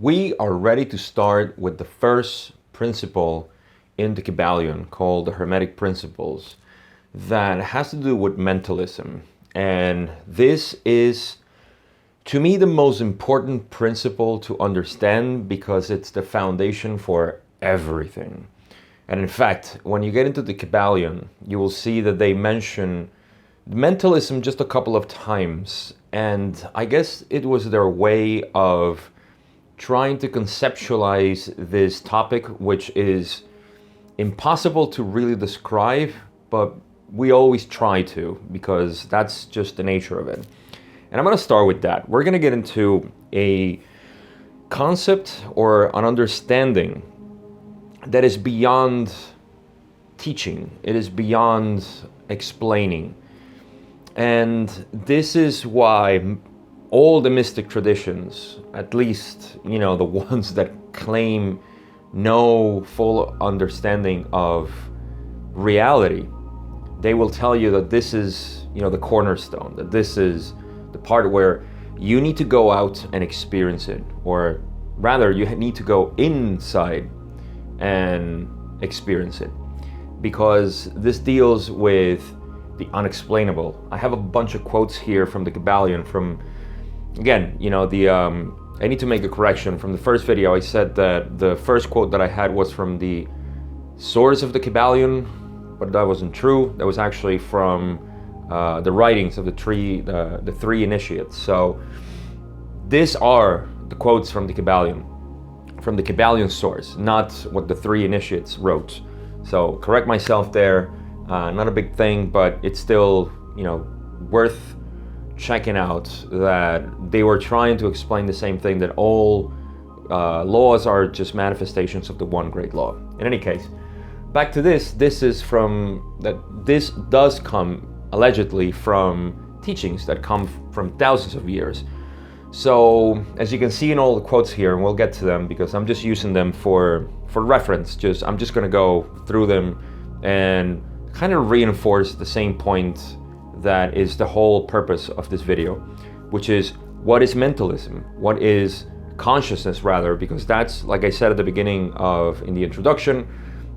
We are ready to start with the first principle in the KYBALION called the Hermetic principles that has to do with mentalism. And this is, to me, the most important principle to understand because it's the foundation for everything. And in fact, when you get into the KYBALION, you will see that they mention mentalism just a couple of times. And I guess it was their way of trying to conceptualize this topic, which is impossible to really describe, but we always try to, because that's just the nature of it. And I'm going to start with that. We're going to get into a concept or an understanding that is beyond teaching. It is beyond explaining. And this is why all the mystic traditions, at least, the ones that claim no full understanding of reality, they will tell you that this is, the cornerstone, that this is the part where you need to go out and experience it, or rather, you need to go inside and experience it, because this deals with the unexplainable. I have a bunch of quotes here from the KYBALION from, again, I need to make a correction. From the first video, I said that the first quote that I had was from the source of the KYBALION, but that wasn't true. That was actually from the writings of the three initiates. So these are the quotes from the KYBALION source, not what the three initiates wrote. So correct myself there. Not a big thing, but it's still, worth checking out that they were trying to explain the same thing, that all laws are just manifestations of the one great law. In any case, back to this is this does come allegedly from teachings that come from thousands of years. So as you can see in all the quotes here, and we'll get to them because I'm just using them for reference, I'm just going to go through them and kind of reinforce the same point that is the whole purpose of this video, which is, what is mentalism? What is consciousness, rather? Because that's, like I said at the beginning in the introduction,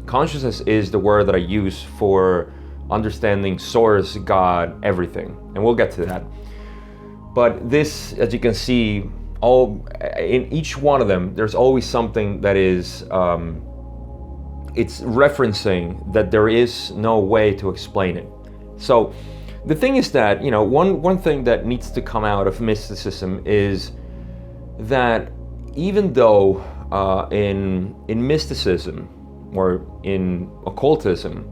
consciousness is the word that I use for understanding source, God, everything. And we'll get to that. But this, as you can see, in each one of them, there's always something that is, it's referencing that there is no way to explain it. So the thing is that, one thing that needs to come out of mysticism is that even though in mysticism or in occultism,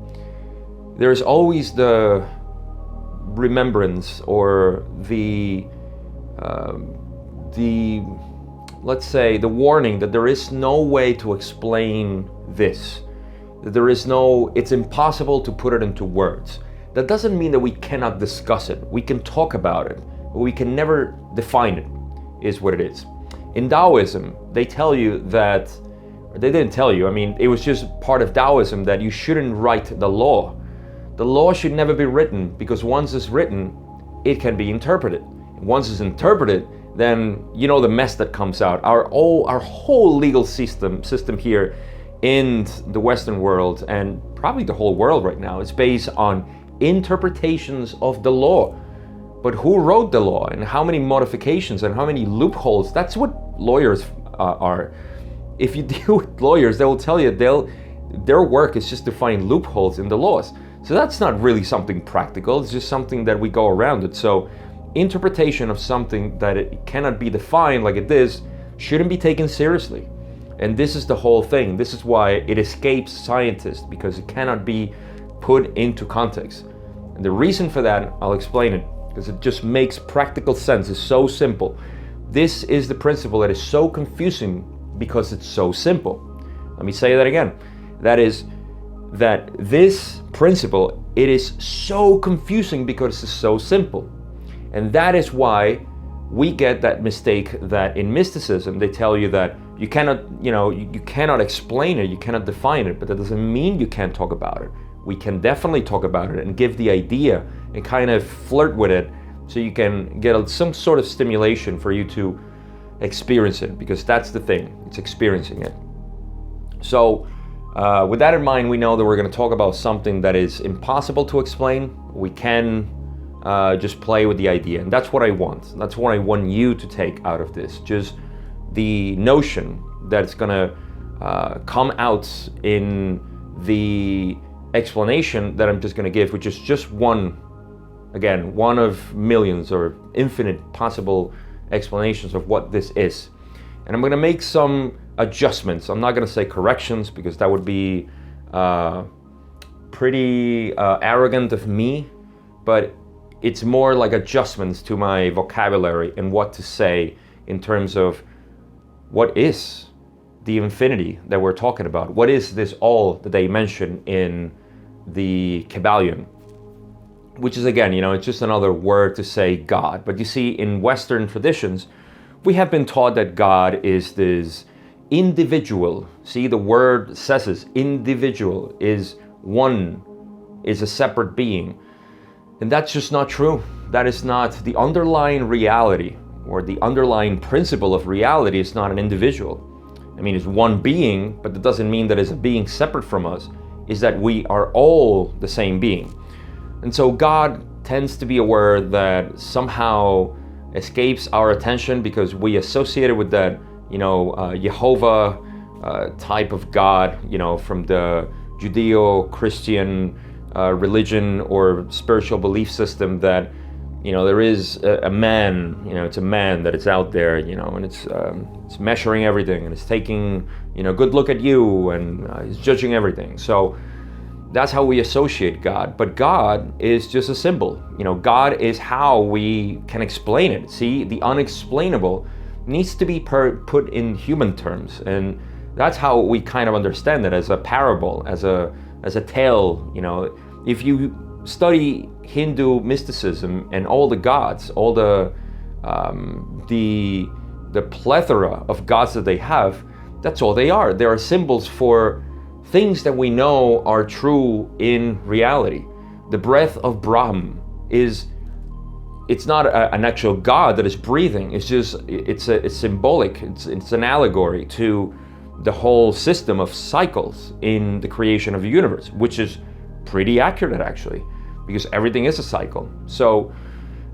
there's always the remembrance or the let's say the warning that there is no way to explain this, that it's impossible to put it into words. That doesn't mean that we cannot discuss it. We can talk about it, but we can never define it, is what it is. In Taoism, they tell you that, or they didn't tell you, it was just part of Taoism that you shouldn't write the law. The law should never be written, because once it's written, it can be interpreted. Once it's interpreted, then the mess that comes out. Our whole legal system here in the Western world, and probably the whole world right now, is based on interpretations of the law. But who wrote the law, and how many modifications and how many loopholes? That's what lawyers are. If you deal with lawyers, they will tell you their work is just to find loopholes in the laws. So that's not really something practical. It's just something that we go around it. So interpretation of something that it cannot be defined like it is shouldn't be taken seriously. And this is the whole thing. This is why it escapes scientists, because it cannot be put into context. And the reason for that, I'll explain it, because it just makes practical sense. It's so simple. This is the principle that is so confusing because it's so simple. Let me say that again. That is, that this principle, it is so confusing because it's so simple. And that is why we get that mistake that in mysticism, they tell you that you cannot, you cannot explain it, you cannot define it, but that doesn't mean you can't talk about it. We can definitely talk about it and give the idea and kind of flirt with it, so you can get some sort of stimulation for you to experience it, because that's the thing, it's experiencing it. So with that in mind, we know that we're going to talk about something that is impossible to explain. We can just play with the idea, and that's what I want. That's what I want you to take out of this, just the notion that it's going to come out in the explanation that I'm just going to give, which is just one of millions or infinite possible explanations of what this is. And I'm going to make some adjustments. I'm not going to say corrections, because that would be pretty arrogant of me, but it's more like adjustments to my vocabulary and what to say in terms of what is the infinity that we're talking about. What is this all that they mention in the KYBALION? Which is, again, it's just another word to say God. But you see, in Western traditions, we have been taught that God is this individual. See, the word says this, individual, is one, is a separate being. And that's just not true. That is not the underlying reality, or the underlying principle of reality is not an individual. I mean, it's one being, but that doesn't mean that it's a being separate from us. Is that we are all the same being. And so God tends to be a word that somehow escapes our attention because we associate it with that, Jehovah type of God, from the Judeo-Christian religion or spiritual belief system, that, there is a man, it's a man that is out there, and it's measuring everything, and it's taking, good look at you, and it's judging everything. So that's how we associate God. But God is just a symbol. God is how we can explain it. See, the unexplainable needs to be put in human terms, and that's how we kind of understand it, as a parable, as a tale. If you study Hindu mysticism and all the gods, all the plethora of gods that they have, that's all they are. They are symbols for things that we know are true in reality. The breath of Brahm it's not an actual God that is breathing. It's symbolic. It's an allegory to the whole system of cycles in the creation of the universe, which is pretty accurate, actually, because everything is a cycle. So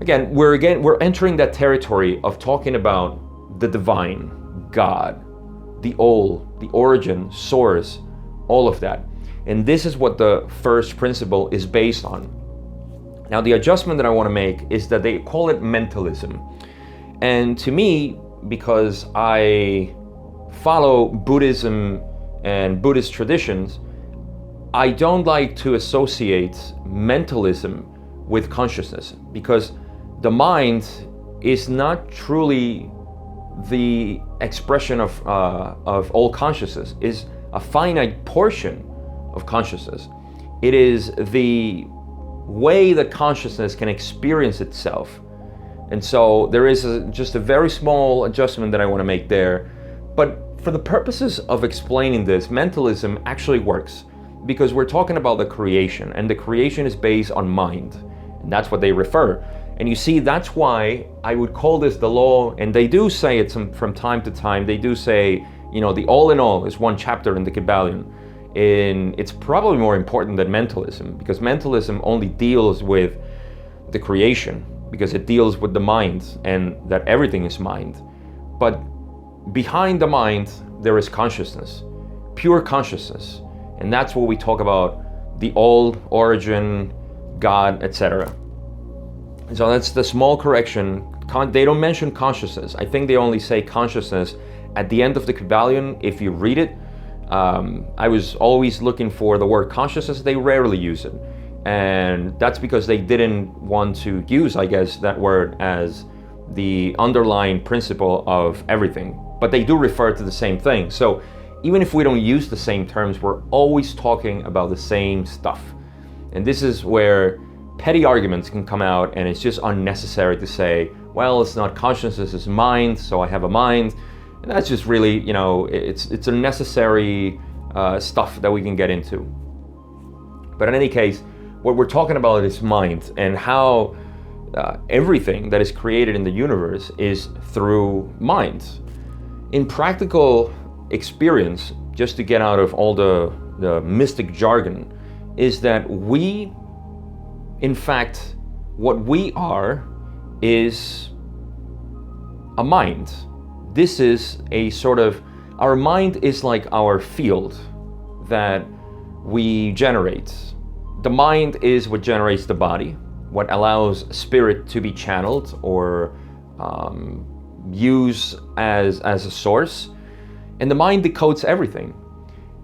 again, we're entering that territory of talking about the divine, God, the all, the origin, source, all of that. And this is what the first principle is based on. Now, the adjustment that I want to make is that they call it mentalism. And to me, because I follow Buddhism and Buddhist traditions, I don't like to associate mentalism with consciousness, because the mind is not truly the expression of all consciousness. Is a finite portion of consciousness. It is the way that consciousness can experience itself. And so there is just a very small adjustment that I want to make there. But for the purposes of explaining this, mentalism actually works, because we're talking about the creation, and the creation is based on mind. And that's what they refer. And you see, that's why I would call this the law, and they do say it from time to time. They do say, the all in all is one chapter in the KYBALION. And it's probably more important than mentalism, because mentalism only deals with the creation, because it deals with the mind and that everything is mind. But behind the mind, there is consciousness, pure consciousness. And that's what we talk about, the all, origin, God, etc. So that's the small correction. They don't mention consciousness. I think they only say consciousness at the end of the KYBALION. If you read it, I was always looking for the word consciousness. They rarely use it. And that's because they didn't want to use, I guess, that word as the underlying principle of everything. But they do refer to the same thing. So even if we don't use the same terms, we're always talking about the same stuff. And this is where petty arguments can come out, and it's just unnecessary to say, well, it's not consciousness, it's mind, so I have a mind. And that's just really, it's unnecessary stuff that we can get into. But in any case, what we're talking about is mind, and how everything that is created in the universe is through mind. In practical experience, just to get out of all the mystic jargon, is that we, in fact, what we are is a mind. This is a sort of, our mind is like our field that we generate. The mind is what generates the body, what allows spirit to be channeled or use as a source. And the mind decodes everything.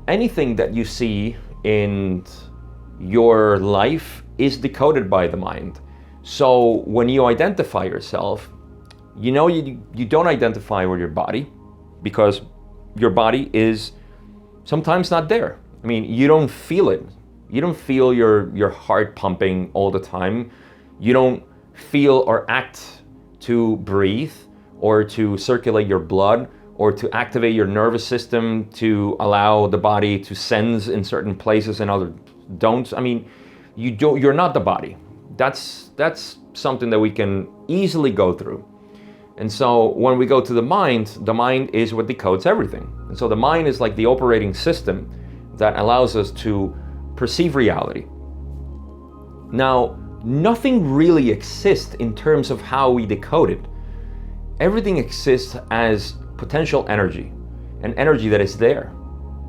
Anything that you see in your life is decoded by the mind. So when you identify yourself, you know you don't identify with your body because your body is sometimes not there. I mean, you don't feel it. You don't feel your heart pumping all the time. You don't feel or act to breathe or to circulate your blood or to activate your nervous system to allow the body to sense in certain places and others don't. I mean, you're not the body. That's something that we can easily go through. And so when we go to the mind is what decodes everything. And so the mind is like the operating system that allows us to perceive reality. Now, nothing really exists in terms of how we decode it. Everything exists as potential energy, an energy that is there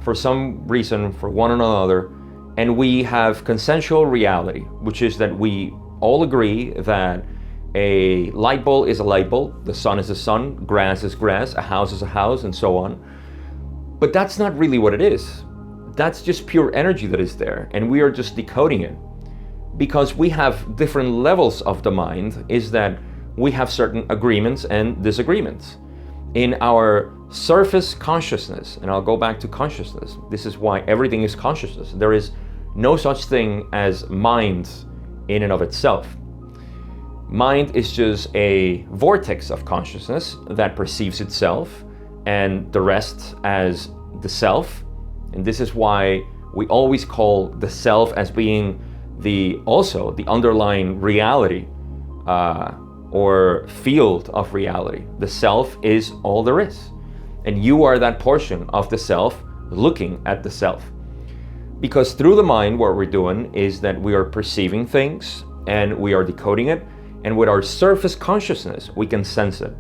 for some reason, for one another, and we have consensual reality, which is that we all agree that a light bulb is a light bulb, the sun is the sun, grass is grass, a house is a house, and so on. But that's not really what it is. That's just pure energy that is there, and we are just decoding it. Because we have different levels of the mind, is that we have certain agreements and disagreements. In our surface consciousness, and I'll go back to consciousness, this is why everything is consciousness. There is no such thing as mind in and of itself. Mind is just a vortex of consciousnness that perceives itself and the rest as the self. And this is why we always call the self as being also the underlying reality or field of reality. The self is all there is. And you are that portion of the self looking at the self. Because through the mind, what we're doing is that we are perceiving things and we are decoding it. And with our surface consciousness, we can sense it.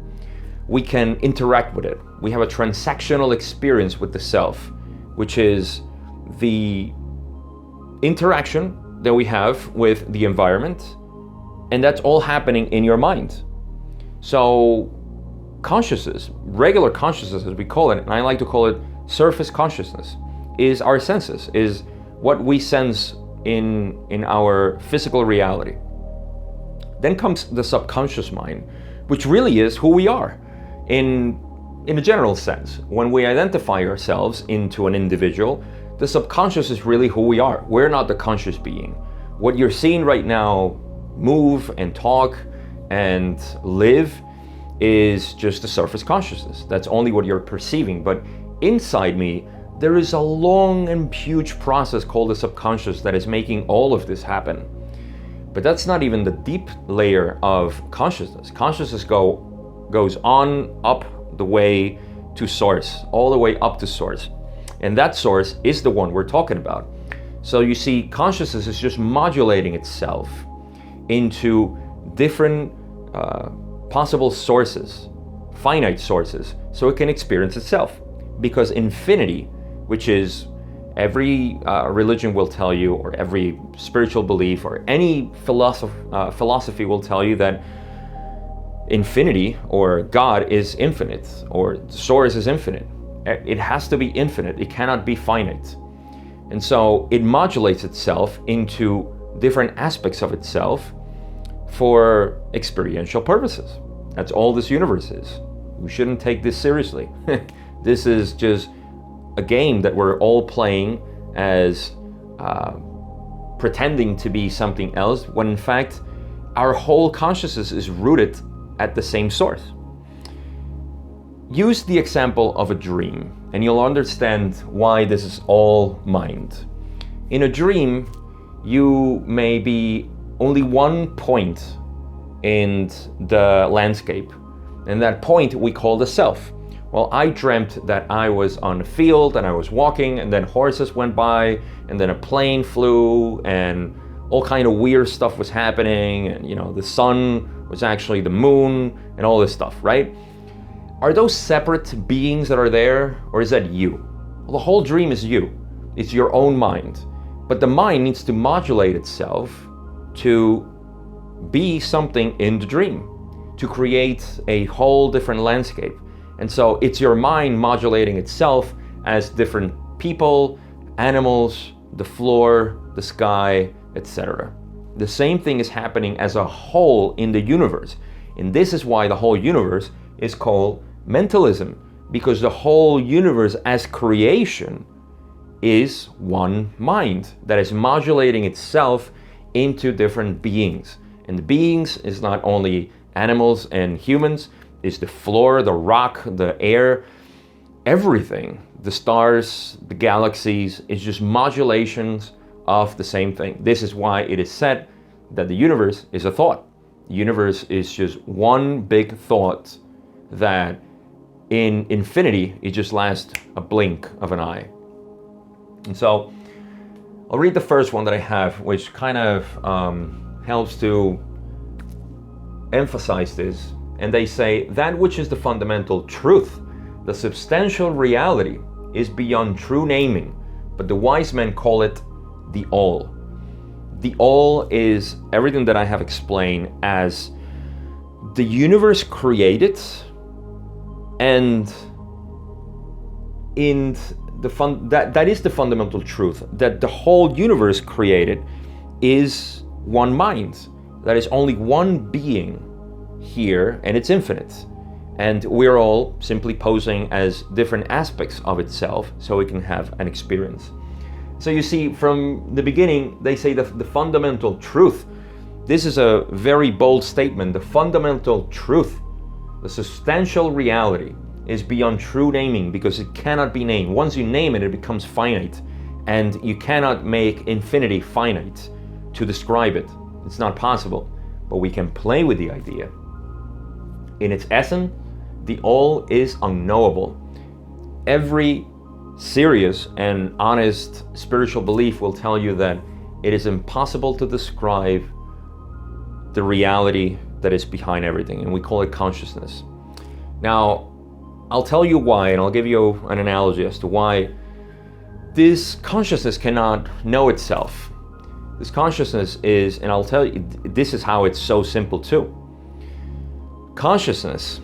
We can interact with it. We have a transactional experience with the self, which is the interaction that we have with the environment. And that's all happening in your mind. So consciousness, regular consciousness as we call it, and I like to call it surface consciousness, is our senses, is what we sense in our physical reality. Then comes the subconscious mind, which really is who we are in a general sense. When we identify ourselves into an individual, the subconscious is really who we are. We're not the conscious being. What you're seeing right now move and talk and live is just the surface consciousness. That's only what you're perceiving. But inside me, there is a long and huge process called the subconscious that is making all of this happen. But that's not even the deep layer of consciousness. Consciousness goes on up the way to source, all the way up to source. And that source is the one we're talking about. So you see, consciousness is just modulating itself into different possible sources, finite sources, so it can experience itself. Because infinity, which is every religion will tell you, or every spiritual belief, or any philosophy will tell you that infinity, or God, is infinite, or the source is infinite. It has to be infinite. It cannot be finite. And so it modulates itself into different aspects of itself for experiential purposes. That's all this universe is. We shouldn't take this seriously. This is just a game that we're all playing as pretending to be something else, when in fact our whole consciousness is rooted at the same source. Use the example of a dream and you'll understand why this is all mind. In a dream, you may be only one point in the landscape. And that point we call the self. Well, I dreamt that I was on the field and I was walking, and then horses went by, and then a plane flew, and all kind of weird stuff was happening, and the sun was actually the moon, and all this stuff, right? Are those separate beings that are there, or is that you? Well, the whole dream is you. It's your own mind. But the mind needs to modulate itself to be something in the dream, to create a whole different landscape. And so it's your mind modulating itself as different people, animals, the floor, the sky, etc. The same thing is happening as a whole in the universe. And this is why the whole universe is called mentalism, because the whole universe as creation is one mind that is modulating itself into different beings. And the beings is not only animals and humans, it's the floor, the rock, the air, everything. The stars, the galaxies, it's just modulations of the same thing. This is why it is said that the universe is a thought. The universe is just one big thought that in infinity, it just lasts a blink of an eye. And so I'll read the first one that I have, which kind of helps to emphasize this. And they say, that which is the fundamental truth, the substantial reality, is beyond true naming, but the wise men call it the all. The all is everything that I have explained as the universe created, and in the that is the fundamental truth, that the whole universe created is one mind. That is only one being here, and it's infinite. And we're all simply posing as different aspects of itself so we can have an experience. So you see, from the beginning, they say the fundamental truth. This is a very bold statement. The fundamental truth, the substantial reality, is beyond true naming because it cannot be named. Once you name it, it becomes finite. And you cannot make infinity finite to describe it. It's not possible. But we can play with the idea. In its essence, the all is unknowable. Every serious and honest spiritual belief will tell you that it is impossible to describe the reality that is behind everything, and we call it consciousness. Now, I'll tell you why, and I'll give you an analogy as to why this consciousness cannot know itself. This consciousness is, and I'll tell you, this is how it's so simple too. Consciousness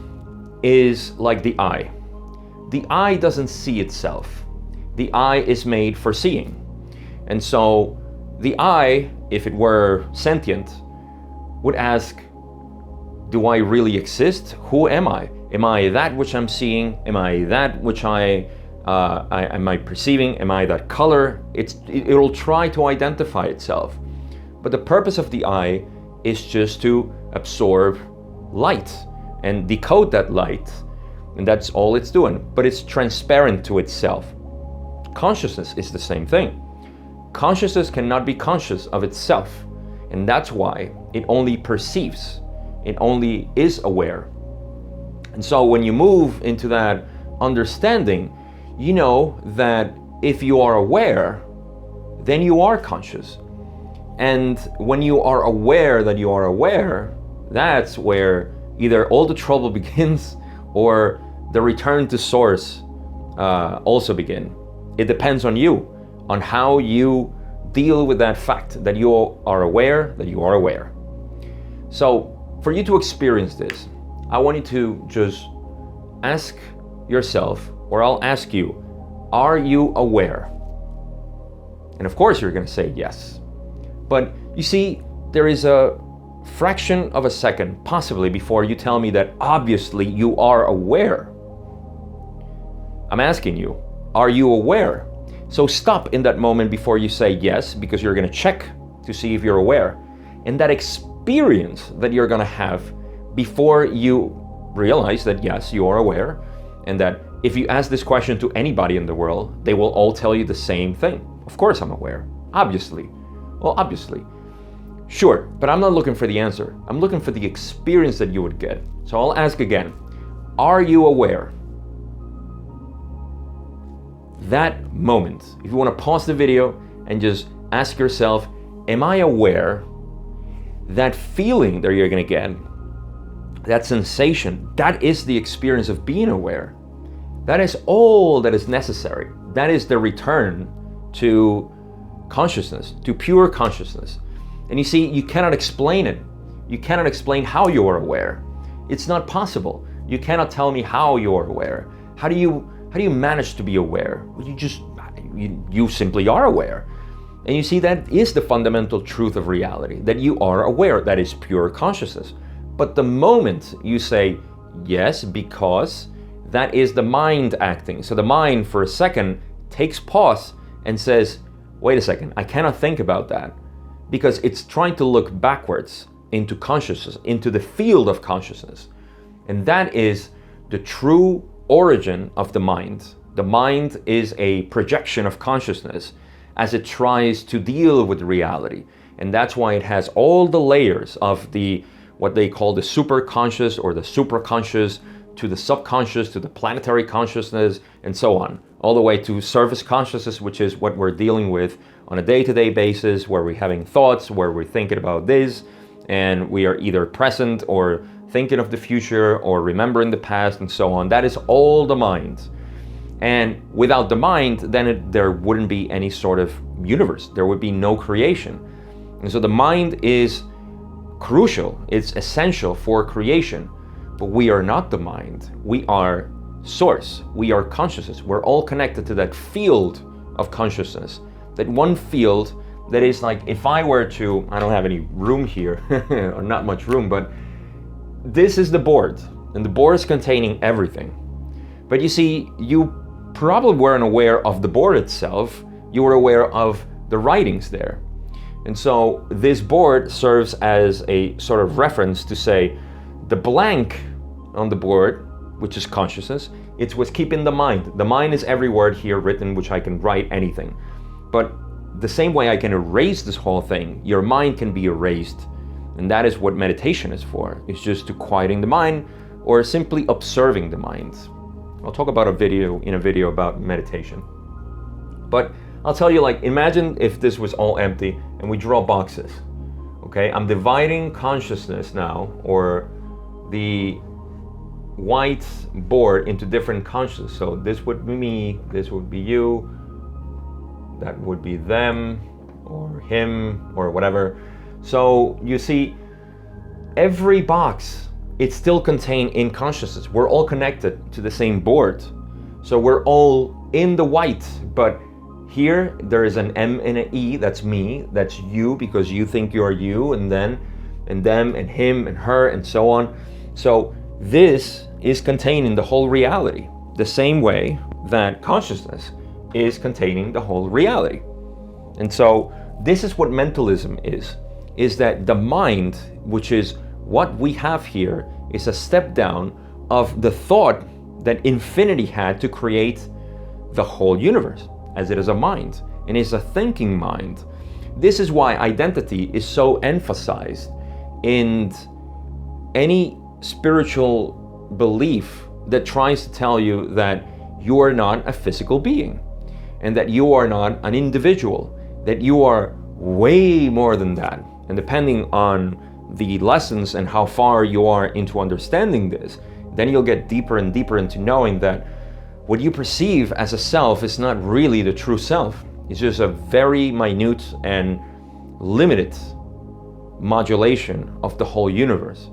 is like the eye. The eye doesn't see itself. The eye is made for seeing. And so the eye, if it were sentient, would ask, do I really exist? Who am I? Am I that which I'm seeing? Am I that which am I perceiving? Am I that color? It'll try to identify itself. But the purpose of the eye is just to absorb light and decode that light, and that's all it's doing. But it's transparent to itself. Consciousness is the same thing. Consciousness cannot be conscious of itself, and that's why it only perceives. It only is aware. And so when you move into that understanding, you know that if you are aware, then you are conscious. And when you are aware that you are aware, that's where either all the trouble begins or the return to source also begin. It depends on you, on how you deal with that fact that you are aware that you are aware. So for you to experience this, I want you to just ask yourself, or I'll ask you, are you aware? And of course you're going to say yes. But you see, there is a fraction of a second, possibly, before you tell me that obviously you are aware. I'm asking you, are you aware? So stop in that moment before you say yes, because you're going to check to see if you're aware. And that experience that you're going to have before you realize that yes, you are aware, and that if you ask this question to anybody in the world, they will all tell you the same thing. Of course I'm aware. Obviously. Well, obviously. Sure, but I'm not looking for the answer. I'm looking for the experience that you would get. So I'll ask again, are you aware? That moment, if you want to pause the video and just ask yourself, am I aware that feeling that you're going to get, that sensation, that is the experience of being aware. That is all that is necessary. That is the return to consciousness, to pure consciousness. And you see, you cannot explain it. You cannot explain how you are aware. It's not possible. You cannot tell me how you are aware. How do you manage to be aware? Well, you simply are aware. And you see, that is the fundamental truth of reality, that you are aware. That is pure consciousness. But the moment you say yes, because that is the mind acting. So the mind for a second takes pause and says, wait a second, I cannot think about that, because it's trying to look backwards into consciousness, into the field of consciousness. And that is the true origin of the mind. The mind is a projection of consciousness as it tries to deal with reality. And that's why it has all the layers of what they call the superconscious or the supraconscious, to the subconscious, to the planetary consciousness, and so on, all the way to surface consciousness, which is what we're dealing with on a day-to-day basis, where we're having thoughts, where we're thinking about this, and we are either present or thinking of the future or remembering the past and so on. That is all the mind. And without the mind, then there wouldn't be any sort of universe. There would be no creation. And so the mind is crucial. It's essential for creation. But we are not the mind. We are source. We are consciousness. We're all connected to that field of consciousness. That one field that is like, if I were to, I don't have any room here, or not much room, but this is the board. And the board is containing everything. But you see, you probably weren't aware of the board itself. You were aware of the writings there. And so this board serves as a sort of reference to say, the blank on the board, which is consciousness, it's what's keeping the mind. The mind is every word here written, which I can write anything. But the same way I can erase this whole thing, your mind can be erased. And that is what meditation is for. It's just to quieting the mind or simply observing the mind. I'll talk about in a video about meditation. But I'll tell you, like, imagine if this was all empty and we draw boxes. Okay, I'm dividing consciousness now, or the white board, into different consciousness. So this would be me, this would be you, that would be them, or him, or whatever. So you see, every box, it's still contained in consciousness. We're all connected to the same board. So we're all in the white, but here there is an M and an E, that's me, that's you, because you think you're you, and then, and them, and him, and her, and so on. So this is containing the whole reality, the same way that consciousness is containing the whole reality. And so this is what mentalism is that the mind, which is what we have here, is a step down of the thought that infinity had to create the whole universe, as it is a mind, and is a thinking mind. This is why identity is so emphasized in any spiritual belief that tries to tell you that you are not a physical being, and that you are not an individual, that you are way more than that. And depending on the lessons and how far you are into understanding this, then you'll get deeper and deeper into knowing that what you perceive as a self is not really the true self. It's just a very minute and limited modulation of the whole universe.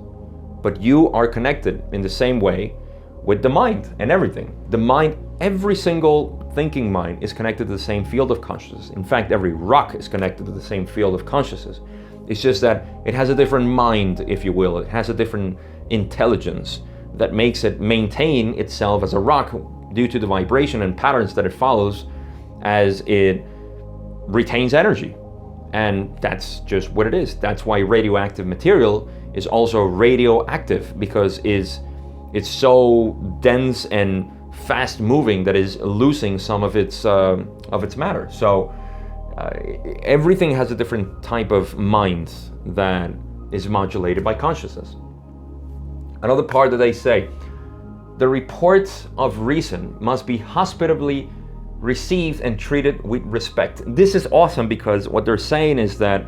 But you are connected in the same way with the mind and everything. The mind, every single thinking mind is connected to the same field of consciousness. In fact, every rock is connected to the same field of consciousness. It's just that it has a different mind, if you will. It has a different intelligence that makes it maintain itself as a rock due to the vibration and patterns that it follows as it retains energy. And that's just what it is. That's why radioactive material is also radioactive, because it's so dense and fast moving that is losing some of its matter. So everything has a different type of mind that is modulated by consciousness. Another part that they say, the report of reason must be hospitably received and treated with respect. This is awesome because what they're saying is that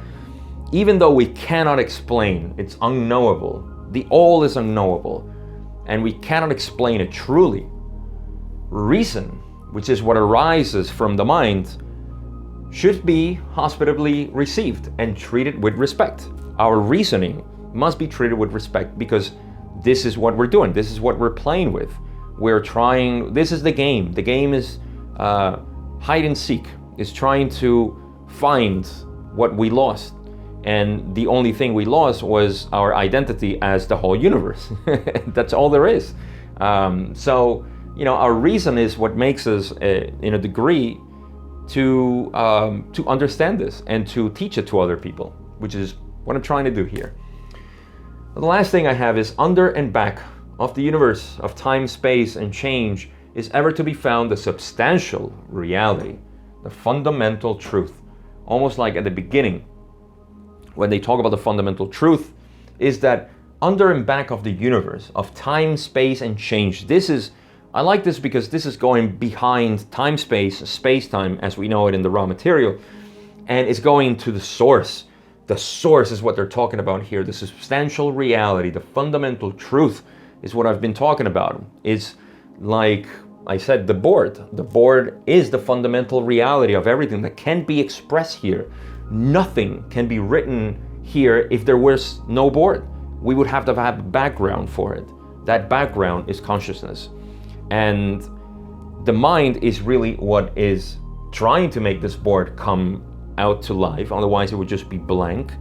even though we cannot explain, it's unknowable, the all is unknowable, and we cannot explain it truly, reason, which is what arises from the mind, should be hospitably received and treated with respect. Our reasoning must be treated with respect because this is what we're doing. This is what we're playing with. We're trying, this is the game. The game is hide and seek. It's trying to find what we lost. And the only thing we lost was our identity as the whole universe. That's all there is. So, you know, our reason is what makes us, in a degree, to understand this and to teach it to other people, which is what I'm trying to do here. The last thing I have is under and back of the universe of time, space, and change is ever to be found the substantial reality, the fundamental truth. Almost like at the beginning, when they talk about the fundamental truth, is that under and back of the universe of time, space, and change. This is, I like this because this is going behind time, space, space-time as we know it in the raw material, and it's going to the source. The source is what they're talking about here. The substantial reality, the fundamental truth is what I've been talking about. It's like I said, the board. The board is the fundamental reality of everything that can be expressed here. Nothing can be written here if there was no board. We would have to have a background for it. That background is consciousness. And the mind is really what is trying to make this board come out to life, otherwise it would just be blank.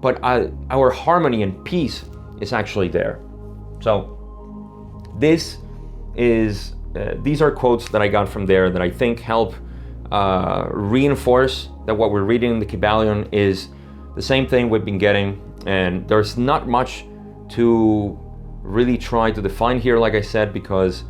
But our harmony and peace is actually there. So this is these are quotes that I got from there that I think help reinforce that what we're reading in the KYBALION is the same thing we've been getting, and there's not much to really try to define here, like I said, because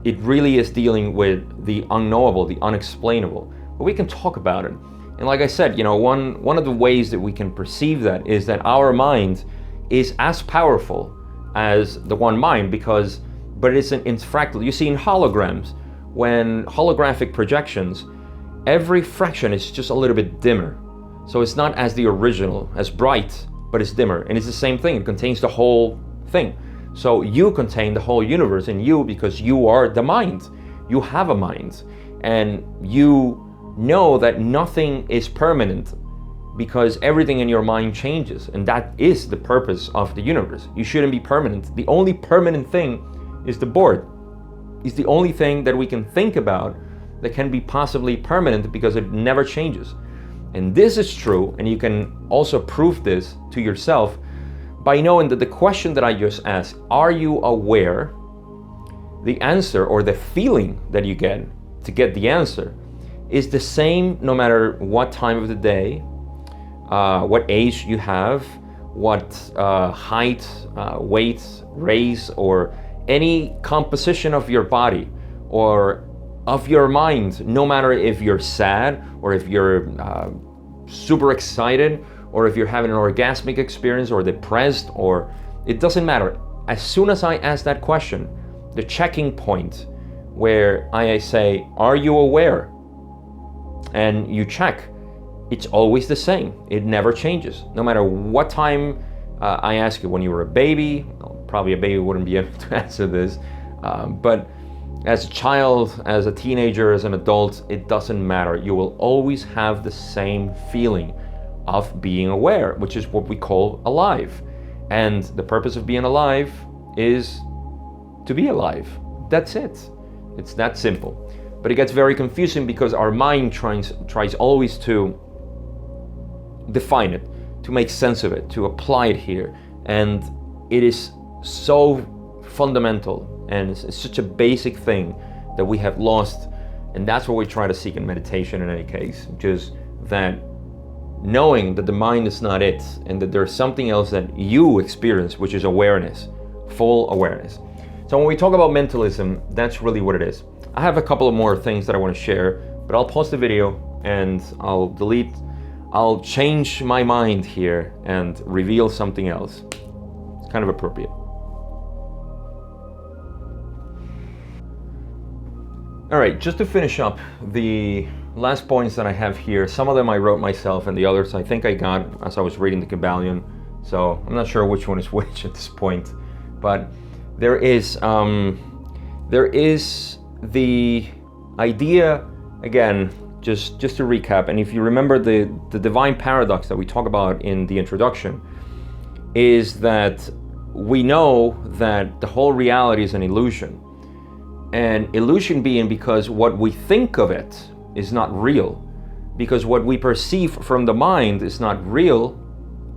it really is dealing with the unknowable, the unexplainable. But we can talk about it. And like I said, you know, one of the ways that we can perceive that is that our mind is as powerful as the one mind, but it's fractal. You see in holograms, when holographic projections, every fraction is just a little bit dimmer. So it's not as the original, as bright, but it's dimmer. And it's the same thing, it contains the whole thing. So you contain the whole universe in you because you are the mind. You have a mind. And you know that nothing is permanent because everything in your mind changes. And that is the purpose of the universe. You shouldn't be permanent. The only permanent thing is the board. It's the only thing that we can think about that can be possibly permanent because it never changes. And this is true, and you can also prove this to yourself by knowing that the question that I just asked, are you aware? The answer, or the feeling that you get to get the answer, is the same no matter what time of the day, what age you have, what height, weight, race, or any composition of your body or of your mind, no matter if you're sad or if you're super excited or if you're having an orgasmic experience or depressed, or it doesn't matter. As soon as I ask that question, the checking point where I say, are you aware? And you check, it's always the same. It never changes. No matter what time I ask you, when you were a baby, probably a baby wouldn't be able to answer this, but as a child, as a teenager, as an adult, it doesn't matter. You will always have the same feeling of being aware, which is what we call alive. And the purpose of being alive is to be alive. That's it. It's that simple. But it gets very confusing because our mind tries always to define it, to make sense of it, to apply it here. And it is so fundamental, and it's such a basic thing that we have lost. And that's what we try to seek in meditation in any case, just that knowing that the mind is not it, and that there's something else that you experience, which is awareness, full awareness. So when we talk about mentalism, that's really what it is. I have a couple of more things that I want to share, but I'll pause the video and I'll change my mind here and reveal something else. It's kind of appropriate. All right, just to finish up the last points that I have here, some of them I wrote myself and the others I think I got as I was reading the KYBALION, so I'm not sure which one is which at this point, but there is the idea, again, just to recap, and if you remember the divine paradox that we talk about in the introduction, is that we know that the whole reality is an illusion. And illusion being because what we think of it is not real, because what we perceive from the mind is not real,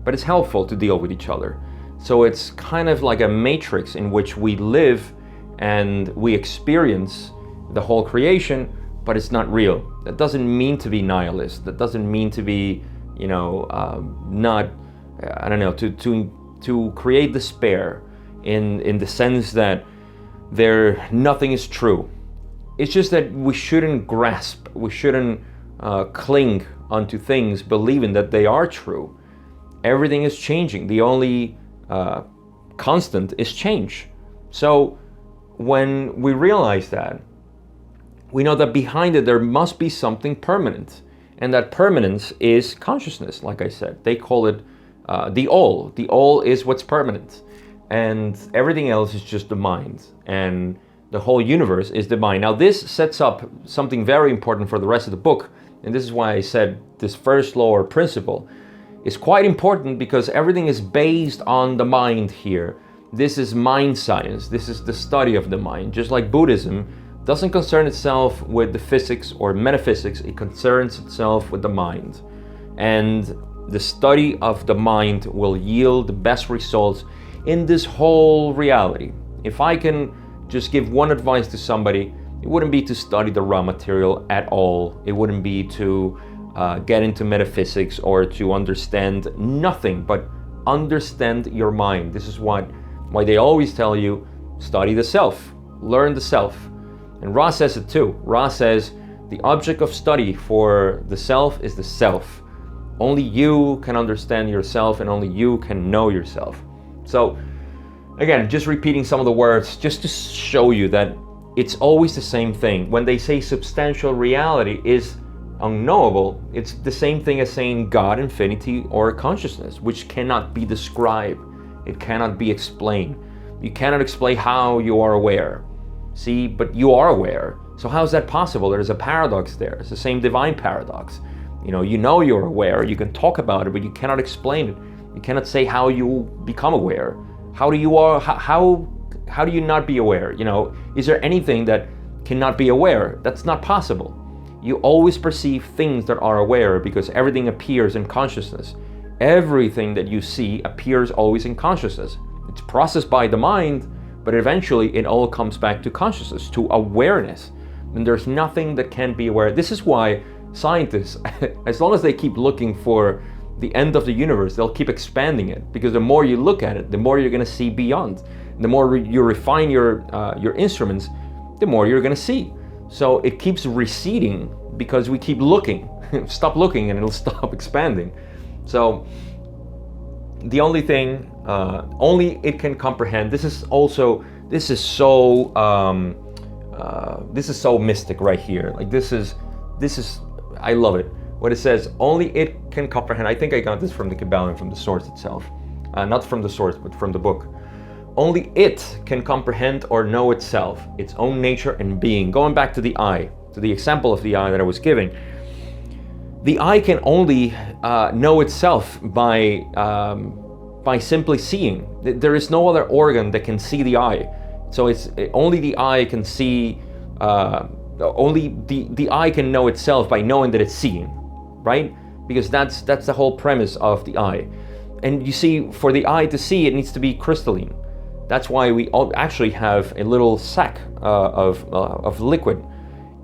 but it's helpful to deal with each other. So it's kind of like a matrix in which we live and we experience the whole creation, but it's not real. That doesn't mean to be nihilist. That doesn't mean to be, not, I don't know, to create despair in the sense that nothing is true. It's just that we shouldn't grasp, we shouldn't cling onto things believing that they are true. Everything is changing. The only constant is change. So when we realize that, we know that behind it there must be something permanent, and that permanence is consciousness. Like I said, they call it the all. The all is what's permanent, and everything else is just the mind, and the whole universe is the mind. Now this sets up something very important for the rest of the book, and this is why I said this first law or principle is quite important, because everything is based on the mind here. This is mind science. This is the study of the mind. Just like Buddhism doesn't concern itself with the physics or metaphysics, it concerns itself with the mind. And the study of the mind will yield the best results in this whole reality. If I can just give one advice to somebody, it wouldn't be to study the raw material at all. It wouldn't be to get into metaphysics or to understand nothing, but understand your mind. This is why they always tell you, study the self, learn the self. And Ra says it too. Ra says the object of study for the self is the self. Only you can understand yourself, and only you can know yourself. So again, just repeating some of the words just to show you that it's always the same thing. When they say substantial reality is unknowable, it's the same thing as saying God, infinity, or consciousness, which cannot be described. It cannot be explained. You cannot explain how you are aware. See, but you are aware. So how is that possible? There's a paradox there. It's the same divine paradox. You know you're aware, you can talk about it, but you cannot explain it. You cannot say how you become aware. How do you not be aware? Is there anything that cannot be aware? That's not possible. You always perceive things that are aware, because everything appears in consciousness. Everything that you see appears always in consciousness. It's processed by the mind, but eventually it all comes back to consciousness, to awareness. And there's nothing that can't be aware. This is why scientists, as long as they keep looking for the end of the universe, they'll keep expanding it, because the more you look at it, the more you're going to see beyond. The more you refine your instruments, the more you're going to see. So it keeps receding because we keep looking. Stop looking and it'll stop expanding. So the only thing, only it can comprehend. This is so mystic right here. Like this is, I love it. What it says, only it can comprehend. I think I got this from the KYBALION, from the source itself. Not from the source, but from the book. Only it can comprehend or know itself, its own nature and being. Going back to the eye, to the example of the eye that I was giving. The eye can only know itself by simply seeing. There is no other organ that can see the eye. So it's only the eye can see, only the eye can know itself by knowing that it's seeing, right? Because that's the whole premise of the eye. And you see, for the eye to see, it needs to be crystalline. That's why we all actually have a little sac of liquid,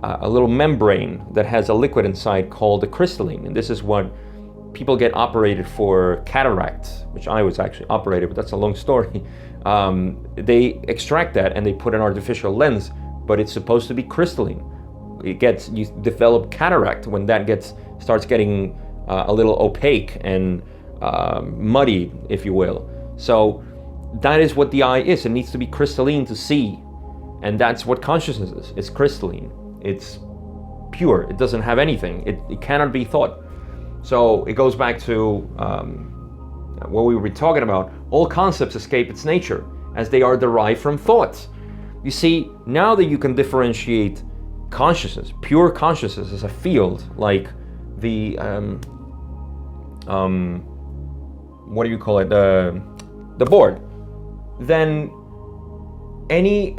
a little membrane that has a liquid inside called the crystalline. And this is what people get operated for cataracts, which I was actually operated, but that's a long story. They extract that and they put an artificial lens, but it's supposed to be crystalline. you develop cataract when that starts getting a little opaque and muddy, if you will. So that is what the eye is. It needs to be crystalline to see. And that's what consciousness is. It's crystalline. It's pure. It doesn't have anything. It cannot be thought. So it goes back to what we were talking about. All concepts escape its nature as they are derived from thoughts. You see, now that you can differentiate consciousness, pure consciousness as a field, like the, what do you call it? The board. Then any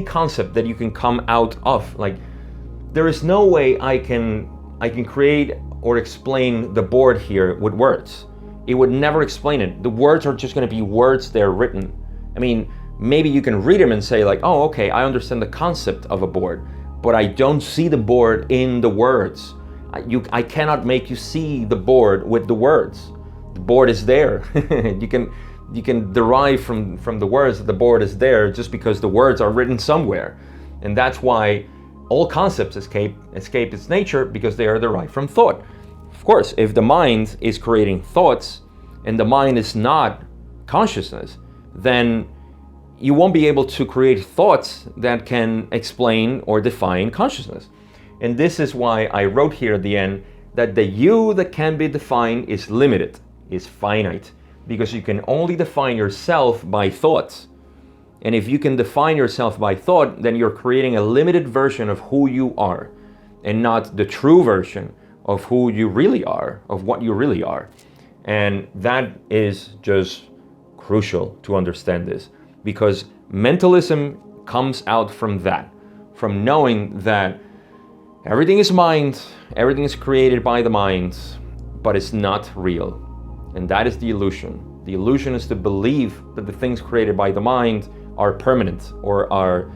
concept that you can come out of, like, there is no way I can create or explain the board here with words. It would never explain it. The words are just going to be words there written. I mean, maybe you can read them and say like, oh, okay, I understand the concept of a board, but I don't see the board in the words. I cannot make you see the board with the words. The board is there. You can derive from the words that the board is there just because the words are written somewhere. And that's why all concepts escape its nature, because they are derived from thought. Of course, if the mind is creating thoughts and the mind is not consciousness, then you won't be able to create thoughts that can explain or define consciousness. And this is why I wrote here at the end that the you that can be defined is limited, is finite, because you can only define yourself by thoughts. And if you can define yourself by thought, then you're creating a limited version of who you are, and not the true version of who you really are, of what you really are. And that is just crucial to understand this, because mentalism comes out from that, from knowing that everything is mind, everything is created by the mind, but it's not real. And that is the illusion. The illusion is to believe that the things created by the mind are permanent, or are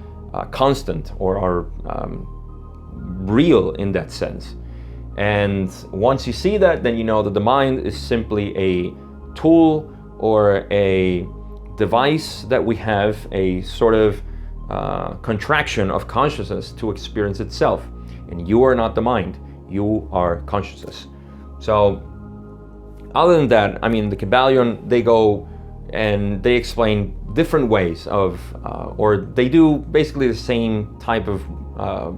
constant, or are real in that sense. And once you see that, then you know that the mind is simply a tool or a device that we have, a sort of contraction of consciousness to experience itself. And you are not the mind, you are consciousness. So other than that, I mean, the KYBALION, they go and they explain different ways of, or they do basically the same type of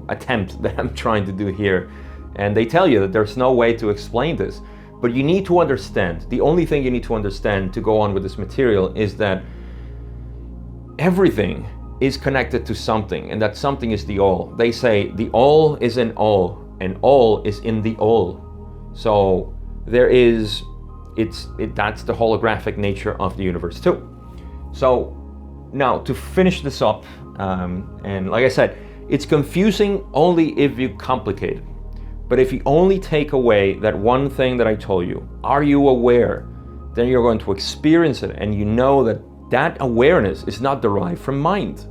attempt that I'm trying to do here. And they tell you that there's no way to explain this. But you need to understand, the only thing you need to understand to go on with this material is that everything is connected to something, and that something is the all. They say the all is in all, and all is in the all. So there is, that's the holographic nature of the universe too. So now to finish this up, and like I said, it's confusing only if you complicate it. But if you only take away that one thing that I told you, are you aware? Then you're going to experience it, and you know that that awareness is not derived from mind.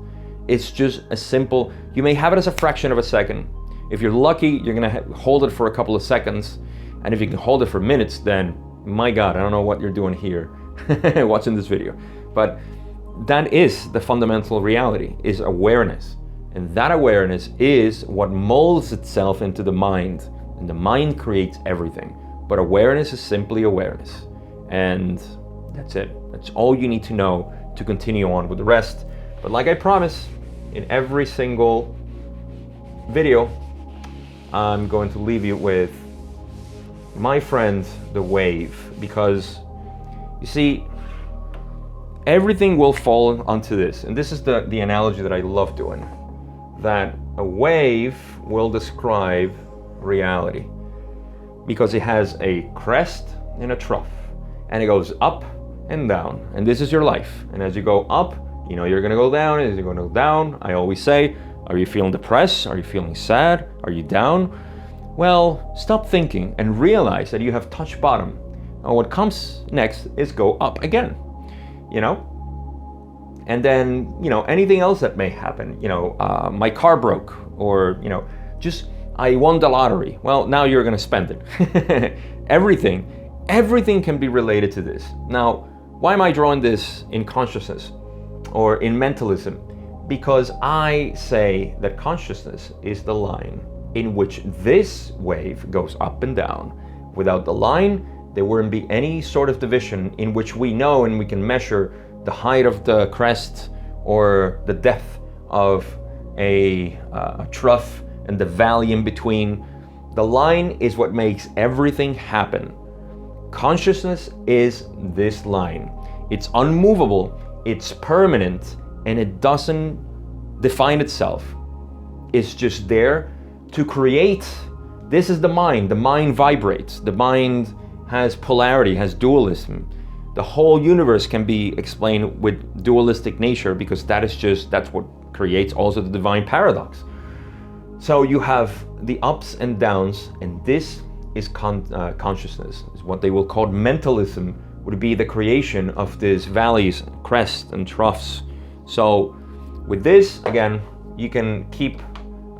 It's just a simple, you may have it as a fraction of a second. If you're lucky, you're gonna hold it for a couple of seconds. And if you can hold it for minutes, then my God, I don't know what you're doing here watching this video. But that is the fundamental reality, is awareness. And that awareness is what molds itself into the mind. And the mind creates everything. But awareness is simply awareness. And that's it. That's all you need to know to continue on with the rest. But like I promised, in every single video, I'm going to leave you with my friend, the wave. Because, you see, everything will fall onto this. And this is the analogy that I love doing. That a wave will describe reality. Because it has a crest and a trough. And it goes up and down. And this is your life. And as you go up, you know you're gonna go down. As you're gonna go down, I always say, are you feeling depressed? Are you feeling sad? Are you down? Well, stop thinking and realize that you have touched bottom. And what comes next is go up again, you know? And then, you know, anything else that may happen, you know, my car broke, or, you know, just I won the lottery. Well, now you're gonna spend it. Everything can be related to this. Now, why am I drawing this in consciousness or in mentalism? Because I say that consciousness is the line in which this wave goes up and down. Without the line, there wouldn't be any sort of division in which we know and we can measure the height of the crest or the depth of a trough and the valley in between. The line is what makes everything happen. Consciousness is this line. It's unmovable, it's permanent, and it doesn't define itself. It's just there to create. This is the mind. The mind vibrates. The mind has polarity, has dualism. The whole universe can be explained with dualistic nature because that's what creates also the divine paradox. So you have the ups and downs, and this is consciousness. Is what they will call mentalism, would be the creation of these valleys, crests, and troughs. So with this, again, you can keep,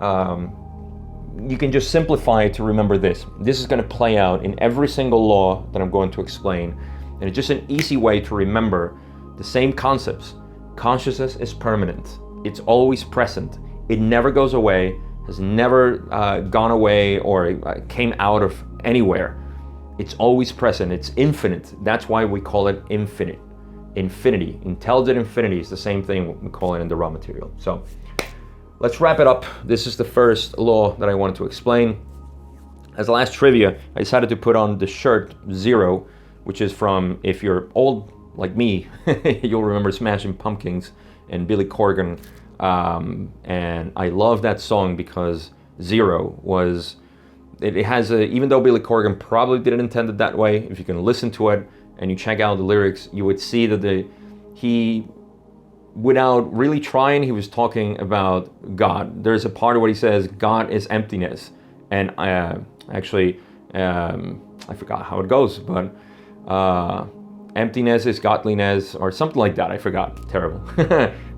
you can just simplify it to remember this. This is going to play out in every single law that I'm going to explain. And it's just an easy way to remember the same concepts. Consciousness is permanent. It's always present. It never goes away, has never gone away or came out of anywhere. It's always present. It's infinite. That's why we call it infinite. Infinity. Intelligent infinity is the same thing we call it in the raw material. So let's wrap it up. This is the first law that I wanted to explain. As a last trivia, I decided to put on the shirt Zero, which is from, if you're old like me, you'll remember Smashing Pumpkins and Billy Corgan. And I love that song because Zero was, it has a, even though Billy Corgan probably didn't intend it that way, if you can listen to it and you check out the lyrics, you would see that he, without really trying, he was talking about God. There's a part where he says, God is emptiness. And actually, I forgot how it goes, but emptiness is godliness or something like that. I forgot, terrible.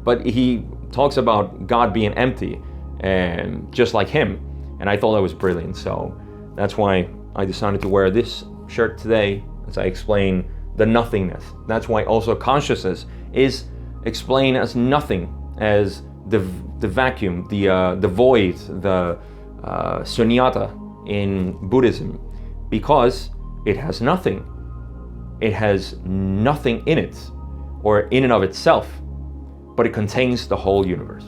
But he talks about God being empty and just like him. And I thought that was brilliant. So that's why I decided to wear this shirt today as I explain the nothingness. That's why also consciousness is explained as nothing, as the vacuum, the void, the sunyata in Buddhism, because it has nothing. It has nothing in it or in and of itself, but it contains the whole universe.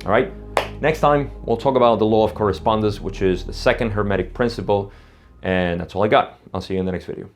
All right. Next time, we'll talk about the law of correspondence, which is the second Hermetic principle. And that's all I got. I'll see you in the next video.